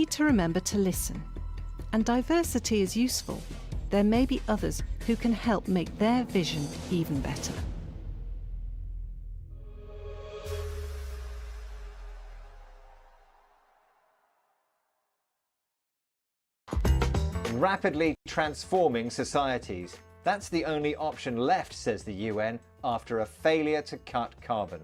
need to remember to listen. And diversity is useful. There may be others who can help make their vision even better. Rapidly transforming societies. That's the only option left, says the UN, after a failure to cut carbon.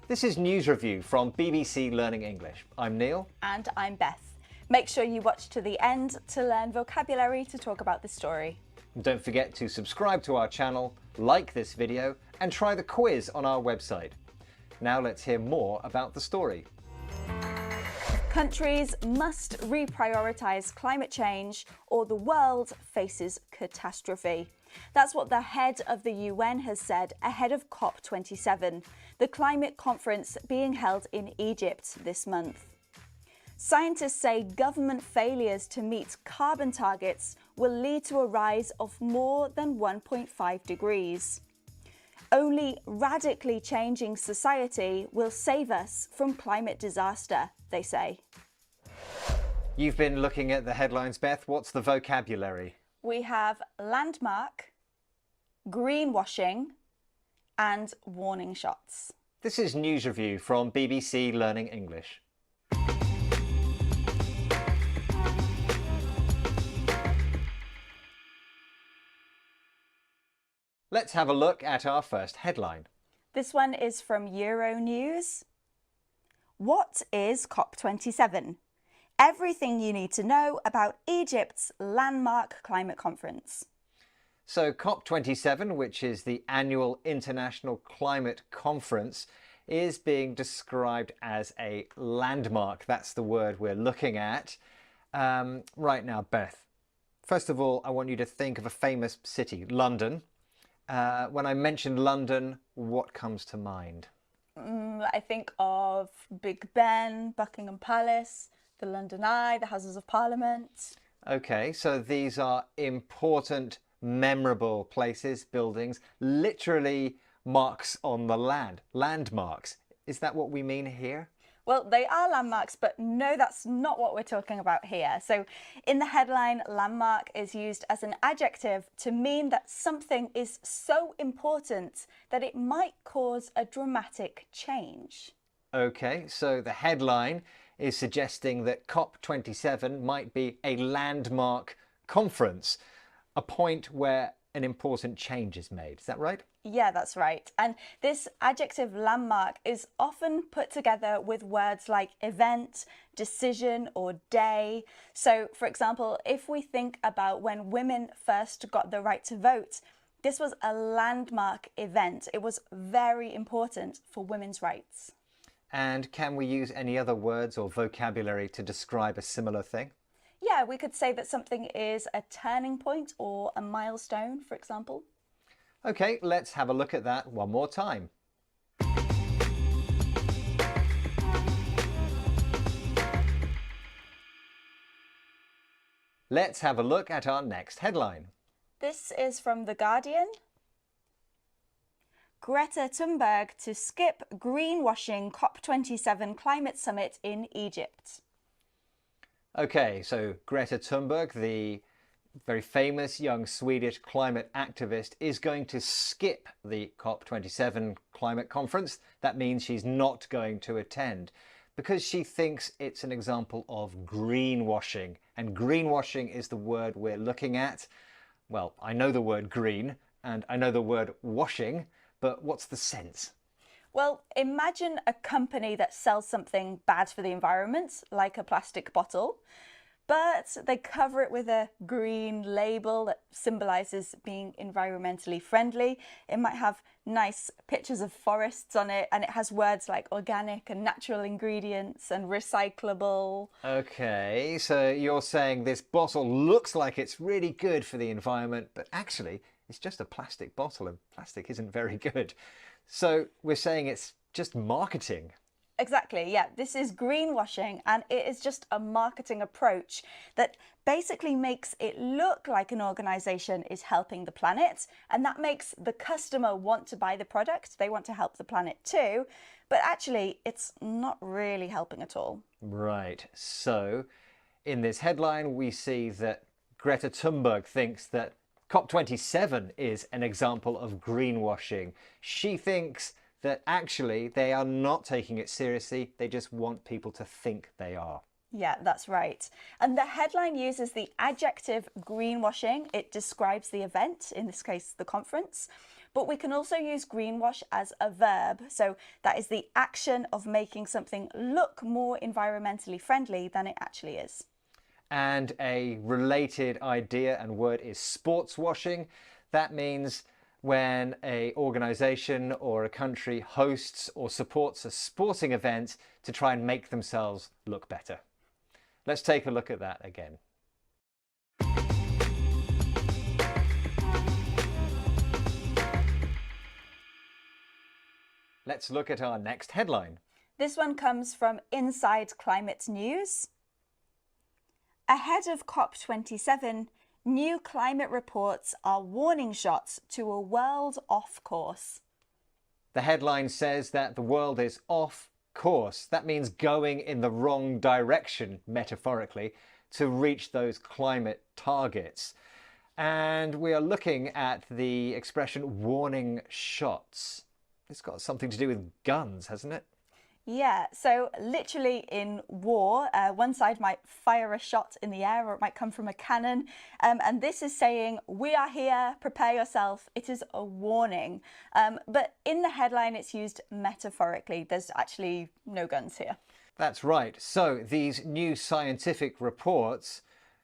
This is News Review from BBC Learning English. I'm Neil. And I'm Beth. Make sure you watch to the end to learn vocabulary to talk about this story. Don't forget to subscribe to our channel, like this video, and try the quiz on our website. Now let's hear more about the story. Countries must reprioritise climate change or the world faces catastrophe. That's what the head of the UN has said ahead of COP27, the climate conference being held in Egypt this month. Scientists say government failures to meet carbon targets will lead to a rise of more than 1.5 degrees. Only radically changing society will save us from climate disaster, they say. You've been looking at the headlines, Beth. What's the vocabulary? We have landmark, greenwashing, and warning shots. This is News Review from BBC Learning English. Let's have a look at our first headline. This one is from Euronews. What is COP27? Everything you need to know about Egypt's landmark climate conference. So COP27, which is the annual international climate conference, is being described as a landmark. That's the word we're looking at. Right now, Beth, first of all, I want you to think of a famous city, London. When I mention London, what comes to mind? I think of Big Ben, Buckingham Palace, the London Eye, the Houses of Parliament. Okay, so these are important, memorable places, buildings, literally marks on the land, landmarks. Is that what we mean here? Well, they are landmarks, but no, that's not what we're talking about here. So in the headline, landmark is used as an adjective to mean that something is so important that it might cause a dramatic change. Okay, so the headline is suggesting that COP27 might be a landmark conference, a point where an important change is made. Is that right? Yeah, that's right. And this adjective landmark is often put together with words like event, decision, or day. So, for example, if we think about when women first got the right to vote, this was a landmark event. It was very important for women's rights. And can we use any other words or vocabulary to describe a similar thing? Yeah, we could say that something is a turning point or a milestone, for example. Okay, let's have a look at that one more time. Let's have a look at our next headline. This is from The Guardian. Greta Thunberg to skip greenwashing COP27 climate summit in Egypt. Okay, so Greta Thunberg, the very famous young Swedish climate activist, is going to skip the COP27 climate conference. That means she's not going to attend because she thinks it's an example of greenwashing. And greenwashing is the word we're looking at. Well, I know the word green and I know the word washing, but what's the sense? Well, imagine a company that sells something bad for the environment, like a plastic bottle, but they cover it with a green label that symbolises being environmentally friendly. It might have nice pictures of forests on it, and it has words like organic and natural ingredients and recyclable. Okay, so you're saying this bottle looks like it's really good for the environment, but actually it's just a plastic bottle and plastic isn't very good. So we're saying it's just marketing. Exactly, yeah. This is greenwashing, and it is just a marketing approach that basically makes it look like an organisation is helping the planet, and that makes the customer want to buy the product. They want to help the planet too, but actually it's not really helping at all. Right, so In this headline, we see that Greta Thunberg thinks that COP27 is an example of greenwashing. She thinks that actually they are not taking it seriously, they just want people to think they are. Yeah, that's right. And the headline uses the adjective greenwashing. It describes the event, in this case, the conference. But we can also use greenwash as a verb. So that is the action of making something look more environmentally friendly than it actually is. And a related idea and word is sports washing. That means when an organisation or a country hosts or supports a sporting event to try and make themselves look better. Let's take a look at that again. Let's look at our next headline. This one comes from Inside Climate News. Ahead of COP27, new climate reports are warning shots to a world off course. The headline says that the world is off course. That means going in the wrong direction, metaphorically, to reach those climate targets. And we are looking at the expression warning shots. It's got something to do with guns, hasn't it? Yeah, so literally in war, one side might fire a shot in the air or it might come from a cannon. And this is saying, we are here, prepare yourself. It is a warning. But in the headline, it's used metaphorically. There's actually no guns here. That's right. So these new scientific reports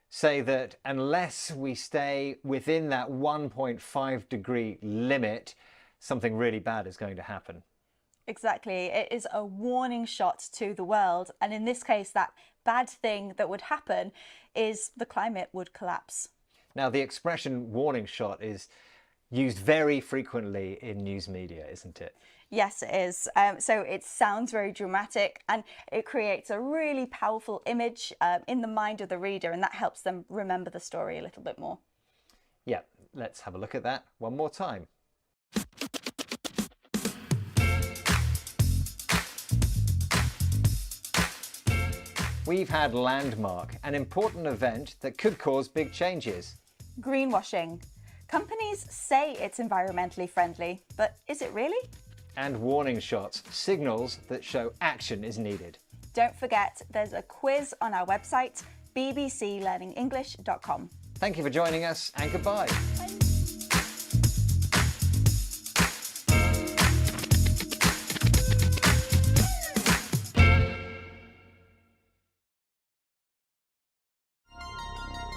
say that unless we stay within that 1.5 degree limit, something really bad is going to happen. Exactly. It is a warning shot to the world. And in this case, that bad thing that would happen is the climate would collapse. Now, the expression warning shot is used very frequently in news media, isn't it? Yes, it is. So it sounds very dramatic and it creates a really powerful image in the mind of the reader, and that helps them remember the story a little bit more. Yeah, let's have a look at that one more time. We've had Landmark, an important event that could cause big changes. Greenwashing. Companies say it's environmentally friendly, but is it really? And warning shots, signals that show action is needed. Don't forget, there's a quiz on our website, bbclearningenglish.com. Thank you for joining us, and goodbye. Bye.